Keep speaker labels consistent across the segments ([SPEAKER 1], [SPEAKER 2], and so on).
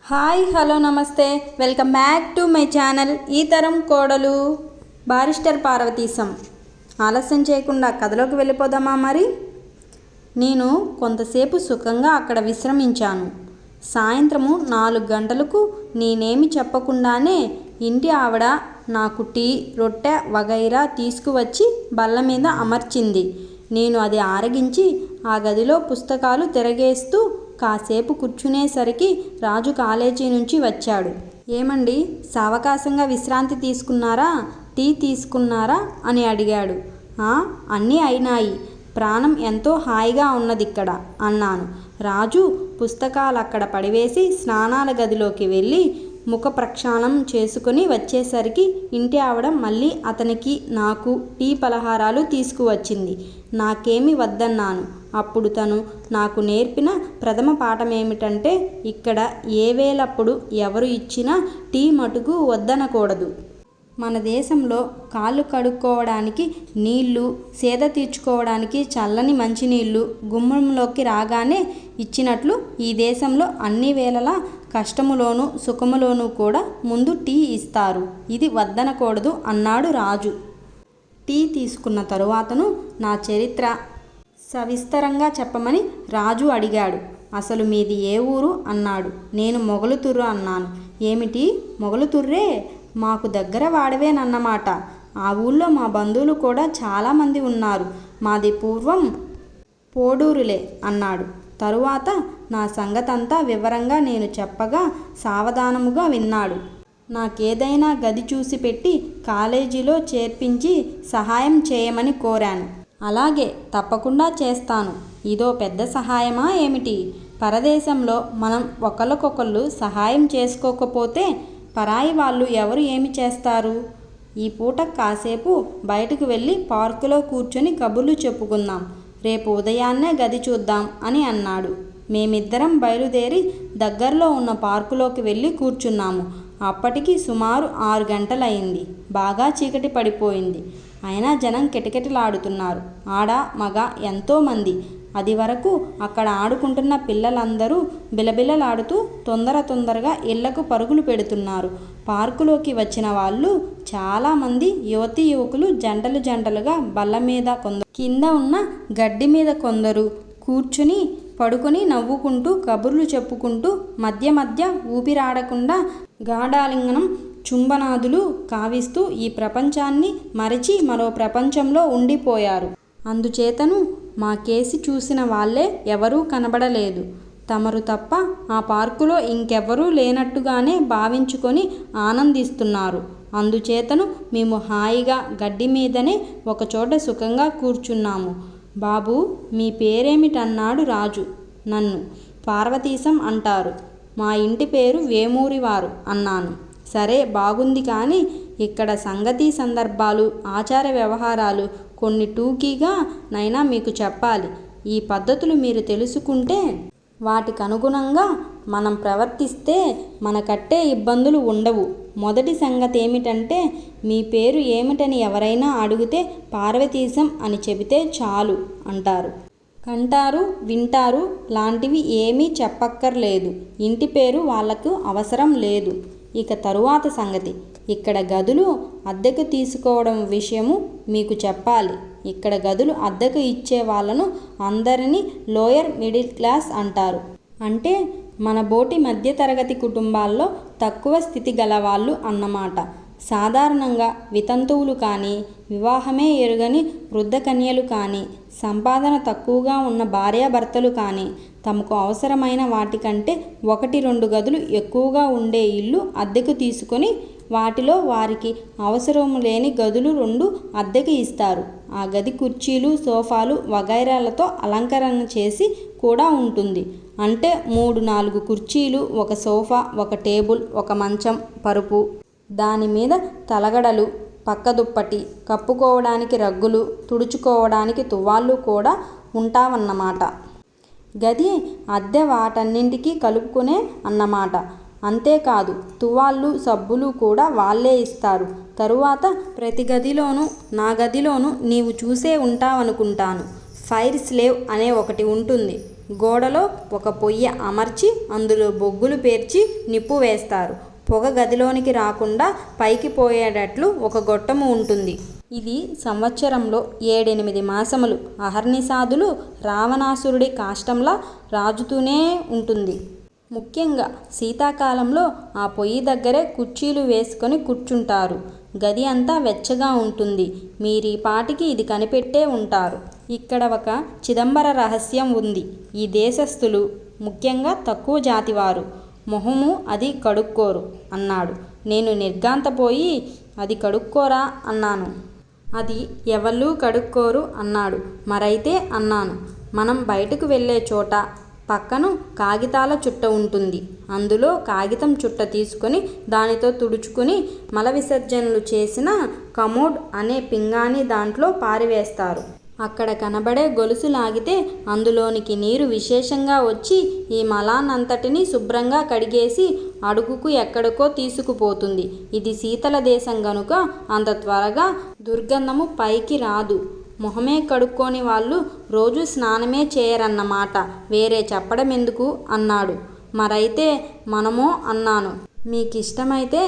[SPEAKER 1] Hi hello నమస్తే welcome back to my channel ఈ తరం కోడలు బారిస్టర్ పార్వతీశం. ఆలస్యం చేయకుండా కథలోకి వెళ్ళిపోదామా మరి. నేను కొంతసేపు సుఖంగా అక్కడ విశ్రమించాను. సాయంత్రము 4 గంటలకు నేనేమి చెప్పకుండానే ఇంటి ఆవిడ నాకు టీ, రొట్టె వగైరా తీసుకువచ్చి బల్ల మీద అమర్చింది. నేను అది ఆరగించి ఆ గదిలో పుస్తకాలు తిరగేస్తూ కాసేపు కూర్చునేసరికి రాజు కాలేజీ నుంచి వచ్చాడు. ఏమండి, సావకాశంగా విశ్రాంతి తీసుకున్నారా, టీ తీసుకున్నారా అని అడిగాడు. అన్నీ అయినాయి, ప్రాణం ఎంతో హాయిగా ఉన్నదిక్కడ అన్నాను. రాజు పుస్తకాలక్కడ పడివేసి స్నానాల గదిలోకి వెళ్ళి ముఖ ప్రక్షాళనం చేసుకుని వచ్చేసరికి ఇంటి ఆవిడ మళ్ళీ అతనికి నాకు టీ పలహారాలు తీసుకువచ్చింది. నాకేమీ వద్దన్నాను. అప్పుడు తను నాకు నేర్పిన ప్రథమ పాఠమేమిటంటే, ఇక్కడ ఏ వేళప్పుడు ఎవరు ఇచ్చినా టీ మటుకు వద్దనకూడదు. మన దేశంలో కాళ్ళు కడుక్కోవడానికి నీళ్లు, సేద తీర్చుకోవడానికి చల్లని మంచినీళ్లు గుమ్మంలోకి రాగానే ఇచ్చినట్లు ఈ దేశంలో అన్ని వేళలా కష్టములోనూ సుఖములోనూ కూడా ముందు టీ ఇస్తారు. ఇది వద్దనకూడదు అన్నాడు రాజు. టీ తీసుకున్న తరువాతను నా చరిత్ర సవిస్తరంగా చెప్పమని రాజు అడిగాడు. అసలు మీది ఏ ఊరు అన్నాడు. నేను మొగలుతుర్రు అన్నాను. ఏమిటి మొగలుతుర్రే? మాకు దగ్గర వాడవేనన్నమాట. ఆ ఊళ్ళో మా బంధువులు కూడా చాలామంది ఉన్నారు. మాది పూర్వం పోడూరులే అన్నాడు. తరువాత నా సంగతంతా వివరంగా నేను చెప్పగా సావధానముగా విన్నాడు. నాకేదైనా గది చూసి పెట్టి కాలేజీలో చేర్పించి సహాయం చేయమని కోరాను. అలాగే, తప్పకుండా చేస్తాను. ఇదో పెద్ద సహాయమా ఏమిటి? పరదేశంలో మనం ఒకళ్ళకొకళ్ళు సహాయం చేసుకోకపోతే పరాయి వాళ్ళు ఎవరు ఏమి చేస్తారు? ఈ పూట కాసేపు బయటకు వెళ్ళి పార్కులో కూర్చొని కబుర్లు చెప్పుకుందాం. రేపు ఉదయాన్నే గది చూద్దాం అని అన్నాడు. మేమిద్దరం బయలుదేరి దగ్గరలో ఉన్న పార్కులోకి వెళ్ళి కూర్చున్నాము. అప్పటికి సుమారు 6 గంటలయింది. బాగా చీకటి పడిపోయింది. అయినా జనం కిటకిటలాడుతున్నారు. ఆడ మగ ఎంతోమంది. అది వరకు అక్కడ ఆడుకుంటున్న పిల్లలందరూ బిలబిలలాడుతూ తొందరగా ఇళ్లకు పరుగులు పెడుతున్నారు. పార్కులోకి వచ్చిన వాళ్ళు చాలామంది యువతీ యువకులు జంటలుగా బల్ల మీద కొందరు, కింద ఉన్న గడ్డి మీద కొందరు కూర్చుని పడుకొని నవ్వుకుంటూ కబుర్లు చెప్పుకుంటూ మధ్య ఊపిరాడకుండా గాఢాలింగనం చుంబనాదులు కావిస్తూ ఈ ప్రపంచాన్ని మరచి మరో ప్రపంచంలో ఉండిపోయారు. అందుచేతను మా కేసి చూసిన వాళ్ళే ఎవరూ కనబడలేదు. తమరు తప్ప ఆ పార్కులో ఇంకెవ్వరూ లేనట్టుగానే భావించుకొని ఆనందిస్తున్నారు. అందుచేతను మేము హాయిగా గడ్డి మీదనే ఒకచోట సుఖంగా కూర్చున్నాము. బాబూ, మీ పేరేమిటన్నాడు రాజు. నన్ను పార్వతీశం అంటారు. మా ఇంటి పేరు వేమూరివారు అన్నాను. సరే, బాగుంది. కానీ ఇక్కడ సంగతి సందర్భాలు, ఆచార వ్యవహారాలు కొన్ని టూకీగా నైనా మీకు చెప్పాలి. ఈ పద్ధతులు మీరు తెలుసుకుంటే వాటికనుగుణంగా మనం ప్రవర్తిస్తే మనకట్టే ఇబ్బందులు ఉండవు. మొదటి సంగతి ఏమిటంటే, మీ పేరు ఏమిటని ఎవరైనా అడిగితే పార్వతీశం అని చెబితే చాలు అంటారు. కంటారు, వింటారు లాంటివి ఏమీ చెప్పక్కర్లేదు. ఇంటి పేరు వాళ్లకు అవసరం లేదు. ఇక తరువాత సంగతి, ఇక్కడ గదులు అద్దెకు తీసుకోవడం విషయము మీకు చెప్పాలి. ఇక్కడ గదులు అద్దెకు ఇచ్చే వాళ్ళను అందరినీ లోయర్ మిడిల్ క్లాస్ అంటారు. అంటే మన బోటి మధ్యతరగతి కుటుంబాల్లో తక్కువ స్థితి గలవాళ్ళు అన్నమాట. సాధారణంగా వితంతువులు కానీ, వివాహమే ఎరుగని వృద్ధ కన్యలు కానీ, సంపాదన తక్కువగా ఉన్న భార్యాభర్తలు కానీ తమకు అవసరమైన వాటికంటే 1-2 గదులు ఎక్కువగా ఉండే ఇల్లు అద్దెకు తీసుకొని వాటిలో వారికి అవసరం లేని గదులు 2 అద్దెకు ఇస్తారు. ఆ గది కుర్చీలు, సోఫాలు వగైరాలతో అలంకరణ చేసి కూడా ఉంటుంది. అంటే 3-4 కుర్చీలు, ఒక సోఫా, ఒక టేబుల్, ఒక మంచం, పరుపు, దాని మీద తలగడలు, పక్క దుప్పటి, కప్పుకోవడానికి రగ్గులు, తుడుచుకోవడానికి తువ్వాళ్ళు కూడా ఉంటావన్నమాట. గది అద్దె వాటన్నింటికీ కలుపుకునే అన్నమాట. అంతేకాదు, తువ్వాళ్ళు, సబ్బులు కూడా వాళ్ళే ఇస్తారు. తరువాత ప్రతి గదిలోనూ, నా గదిలోనూ నీవు చూసే ఉంటావనుకుంటాను, ఫైర్ స్లేవ్ అనే ఒకటి ఉంటుంది. గోడలో ఒక పొయ్యి అమర్చి అందులో బొగ్గులు పేర్చి నిప్పు వేస్తారు. పొగ గదిలోనికి రాకుండా పైకి పోయేటట్లు ఒక గొట్టము ఉంటుంది. ఇది సంవత్సరంలో 7-8 మాసములు అహర్నిశాదులు రావణాసురుడి కాష్టంలా రాజుతూనే ఉంటుంది. ముఖ్యంగా శీతాకాలంలో ఆ పొయ్యి దగ్గరే కుర్చీలు వేసుకొని కూర్చుంటారు. గది అంతా వెచ్చగా ఉంటుంది. మీరీ పాటికి ఇది కనిపెట్టే ఉంటారు. ఇక్కడ ఒక చిదంబర రహస్యం ఉంది. ఈ దేశస్థులు, ముఖ్యంగా తక్కువ జాతివారు మొహము అది కడుక్కోరు అన్నాడు. నేను నిర్ఘాంతపోయి అది కడుక్కోరా అన్నాను. అది ఎవళ్ళూ కడుక్కోరు అన్నాడు. మరైతే అన్నాను. మనం బయటకు వెళ్ళే చోట పక్కన కాగితాల చుట్ట ఉంటుంది. అందులో కాగితం చుట్ట తీసుకొని దానితో తుడుచుకుని మల విసర్జనలు చేసిన కమోడ్ అనే పింగాణి దాంట్లో పారివేస్తారు. అక్కడ కనబడే గొలుసు లాగితే అందులోనికి నీరు విశేషంగా వచ్చి ఈ మలానంతటినీ శుభ్రంగా కడిగేసి అడుగుకు ఎక్కడికో తీసుకుపోతుంది. ఇది శీతల దేశం గనుక అంత త్వరగా దుర్గంధము పైకి రాదు. మొహమే కడుక్కోని వాళ్ళు రోజు స్నానమే చేయరన్నమాట. వేరే చెప్పడం ఎందుకు అన్నాడు. మరైతే మనమో అన్నాను. మీకిష్టమైతే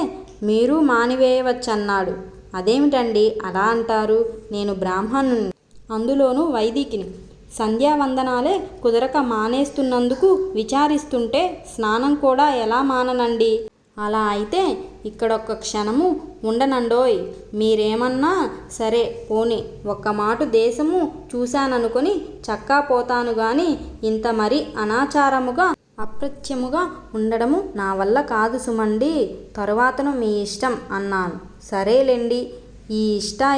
[SPEAKER 1] మీరు మానివేయవచ్చన్నాడు. అదేమిటండి అలా అంటారు? నేను బ్రాహ్మణుని, అందులోనూ వైదికిని. సంధ్యావందనాలే కుదరక మానేస్తున్నందుకు విచారిస్తుంటే స్నానం కూడా ఎలా మాననండి? అలా అయితే ఇక్కడొక్క క్షణము ఉండనండోయ్. మీరేమన్నా సరే పోనీ ఒక్క మాటు దేశము చూశాననుకొని చక్కా పోతాను గాని ఇంత మరి అనాచారముగా అప్రత్యముగా ఉండడము నా వల్ల కాదు సుమండి. తరువాతను మీ ఇష్టం అన్నాను. సరేలేండి, ఈ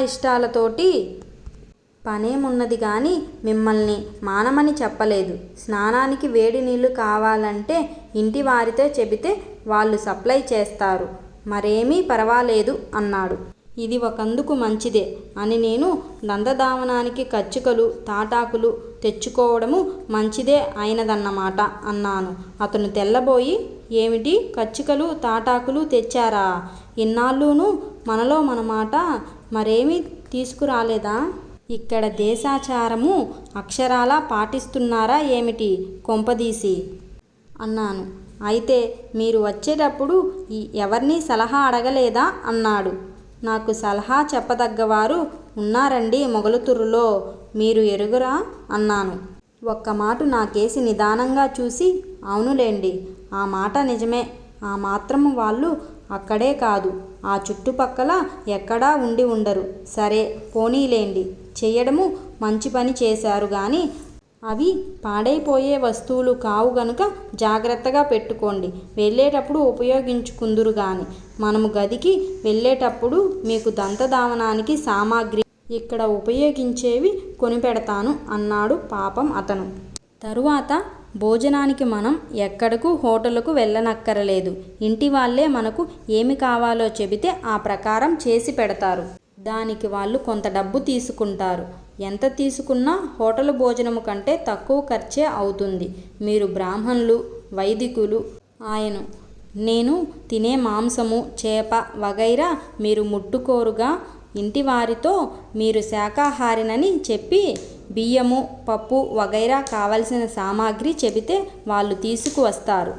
[SPEAKER 1] ఇష్టాలతోటి పనేమున్నది గాని మిమ్మల్ని మానమని చెప్పలేదు. స్నానానికి వేడి నీళ్లు కావాలంటే ఇంటి వారితో చెబితే వాళ్ళు సప్లై చేస్తారు. మరేమీ పర్వాలేదు అన్నాడు. ఇది ఒకందుకు మంచిదే అని నేను దంతధావనానికి కచ్చికలు తాటాకులు తెచ్చుకోవడము మంచిదే అయినదన్నమాట అన్నాను. అతను తెల్లబోయి, ఏమిటి కచ్చికలు తాటాకులు తెచ్చారా? ఇన్నాళ్ళూను మనలో మనమాట మరేమీ తీసుకురాలేదా? ఇక్కడ దేశాచారము అక్షరాలా పాటిస్తున్నారా ఏమిటి కొంపదీసి అన్నాను. అయితే మీరు వచ్చేటప్పుడు ఎవరిని సలహా అడగలేదా అన్నాడు. నాకు సలహా చెప్పదగ్గవారు ఉన్నారండి మొగలుతురులో, మీరు ఎరుగురా అన్నాను. ఒక్క మాటు నాకేసి నిదానంగా చూసి, అవునులేండి ఆ మాట నిజమే. ఆ మాత్రము వాళ్ళు అక్కడే కాదు ఆ చుట్టుపక్కల ఎక్కడా ఉండి ఉండరు. సరే పోనీలేండి, చెయ్యడము మంచి పని చేశారు గాని అవి పాడైపోయే వస్తువులు కావు గనుక జాగ్రత్తగా పెట్టుకోండి. వెళ్ళేటప్పుడు ఉపయోగించుకుందురు గాని. మనము గదికి వెళ్ళేటప్పుడు మీకు దంతధావనానికి సామాగ్రి ఇక్కడ ఉపయోగించేవి కొనిపెడతాను అన్నాడు పాపం అతను. తరువాత భోజనానికి మనం ఎక్కడకు హోటలుకు వెళ్ళనక్కరలేదు. ఇంటి వాళ్ళే మనకు ఏమి కావాలో చెబితే ఆ ప్రకారం చేసి పెడతారు. దానికి వాళ్ళు కొంత డబ్బు తీసుకుంటారు. ఎంత తీసుకున్నా హోటల్ భోజనము కంటే తక్కువ ఖర్చే అవుతుంది. మీరు బ్రాహ్మణులు, వైదికులు ఆయను. నేను తినే మాంసము, చేప వగైరా మీరు ముట్టుకోరుగా. ఇంటి వారితో మీరు శాకాహారినని చెప్పి బియ్యము, పప్పు వగైరా కావలసిన సామాగ్రి చెబితే వాళ్ళు తీసుకువస్తారు.